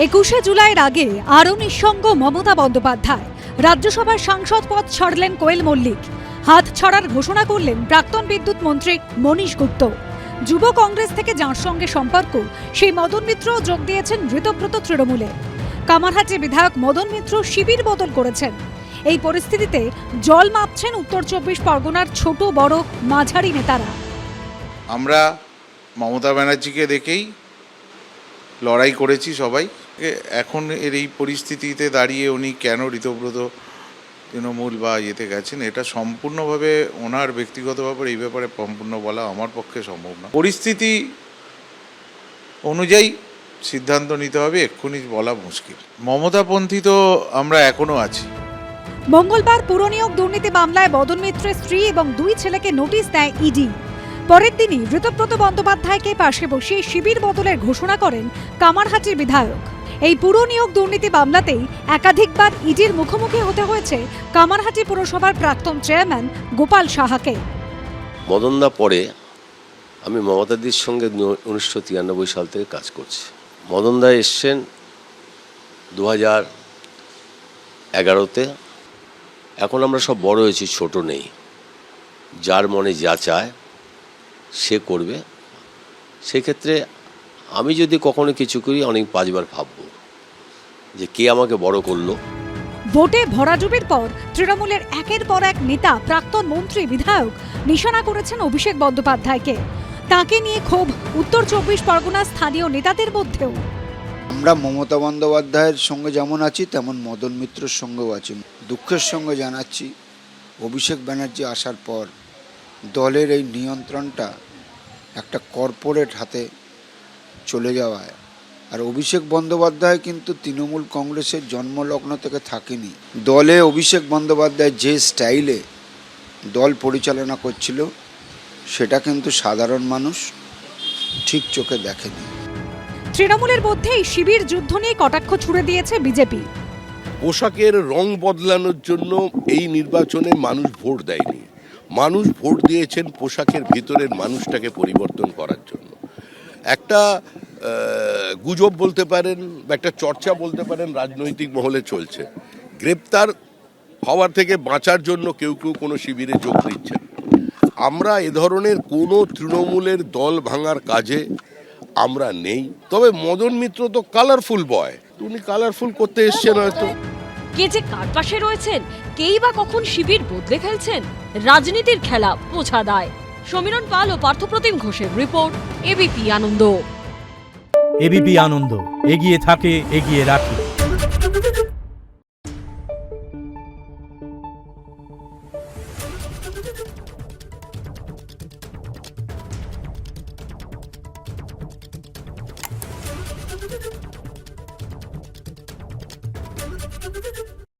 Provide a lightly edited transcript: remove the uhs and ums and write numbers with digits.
21শে জুলাইয়ের আগে আরও নিঃসঙ্গ মমতা বন্দ্যোপাধ্যায়। রাজ্যসভার সাংসদ পদ ছাড়লেন কোয়েল মল্লিক। হাত ছাড়ার ঘোষণা করলেন প্রাক্তন বিদ্যুৎ মন্ত্রী মনীশ গুপ্ত। যুব কংগ্রেস থেকে যাঁর সঙ্গে সম্পর্ক, সেই মদন মিত্র যোগ দিয়েছেন ঋতব্রত তৃণমূলে। কামারহাটি বিধায়ক মদন মিত্র শিবির বদল করেছেন। এই পরিস্থিতিতে জল মাপছেন উত্তর 24 পরগনার ছোট বড় মাঝারি নেতারা। আমরা মমতা ব্যানার্জিকে দেখেই লড়াই করেছি সবাই। এখন এর এই পরিস্থিতিতে দাঁড়িয়ে উনি কেন ঋতব্রত তৃণমূল বা ইয়েতে গেছেন, এটা সম্পূর্ণভাবে ওনার ব্যক্তিগত ব্যাপার। এই ব্যাপারে সম্পূর্ণ বলা আমার পক্ষে সম্ভব না। পরিস্থিতি অনুযায়ী সিদ্ধান্ত নিতে হবে, এক্ষুনি বলা মুশকিল। মমতাপন্থী তো আমরা এখনও আছি। মঙ্গলবার পুরনিয়োগ দুর্নীতি মামলায় মদন মিত্রের স্ত্রী এবং 2 ছেলেকে নোটিশ দেয় ইডি। পরের দিনই ঋতব্রত বন্দ্যোপাধ্যায়কে পাশে বসিয়ে শিবির বদলের ঘোষণা করেন কামারহাটির বিধায়ক। এই পুরনিয়োগ দুর্নীতি মামলাতেই একাধিকবার ইডির মুখোমুখি হতে হয়েছে কামারহাটি পুরসভার প্রাক্তন চেয়ারম্যান গোপাল সাহাকে। মদনদা পরে আমি মমতাদির সঙ্গে 1993 সাল থেকে কাজ করছি। মদনদা এসছেন 2011-তে। এখন আমরা সব বড় হয়েছি, ছোট নেই। যার মনে যা চায় সে করবে। সেক্ষেত্রে আমি যদি কখনো কিছু করি, অনেক 5 বার ভাববো যে কে আমাকে বড় করলো। ভোটে ভরাডুবির পর তৃণমূলের একের পর এক নেতা, প্রাক্তন মন্ত্রী, বিধায়ক নিশানা করেছেন অভিষেক বন্দ্যোপাধ্যায়কে। তাকে নিয়ে ক্ষোভ উত্তর 24 পরগনার স্থানীয় নেতাদের মধ্যেও। আমরা মমতা বন্দ্যোপাধ্যায়ের সঙ্গে যেমন আছি, তেমন মদন মিত্রর সঙ্গেও আছি। দুঃখের সঙ্গে জানাচ্ছি, অভিষেক ব্যানার্জি আসার পর দলের এই নিয়ন্ত্রণটা একটা কর্পোরেট হাতে চলে যাওয়ায়। আর অভিষেক বন্দ্যোপাধ্যায় কিন্তু তৃণমূল কংগ্রেসের জন্মলগ্ন থেকে থাকেনি। দলে অভিষেক বন্দ্যোপাধ্যায় যে স্টাইলে দল পরিচালনা করছিল, সেটা কিন্তু সাধারণ মানুষ ঠিক চোখে দেখেনি। তৃণমূলের মধ্যেই শিবির যুদ্ধ নিয়ে কটাক্ষ ছুড়ে দিয়েছে বিজেপি। পোশাকের রং বদলানোর জন্য এই নির্বাচনে মানুষ ভোট দেয়নি। মানুষ ভোট দিয়েছেন পোশাকের ভিতরের মানুষটাকে পরিবর্তন করার জন্য। একটা গুজব বলতে পারেন বা একটা চর্চা বলতে পারেন রাজনৈতিক মহলে চলছে, গ্রেপ্তার হওয়ার থেকে বাঁচার জন্য কেউ কেউ কোনো শিবিরে যোগ দিচ্ছেন। আমরা এ ধরনের কোনো তৃণমূলের দল ভাঙার কাজে আমরা নেই। তবে মদন মিত্র তো কালারফুল বয়, উনি কালারফুল করতে এসছেন হয়তো। কে যে কার পাশে রয়েছেন, কেই বা কখন শিবির বদলে ফেলছেন, রাজনীতির খেলা বোঝা দায়। সমীরণ পাল ও পার্থপ্রতিম ঘোষের রিপোর্ট, এবিপি আনন্দ। এবিপি আনন্দ এগিয়ে থাকে, এগিয়ে রাখে।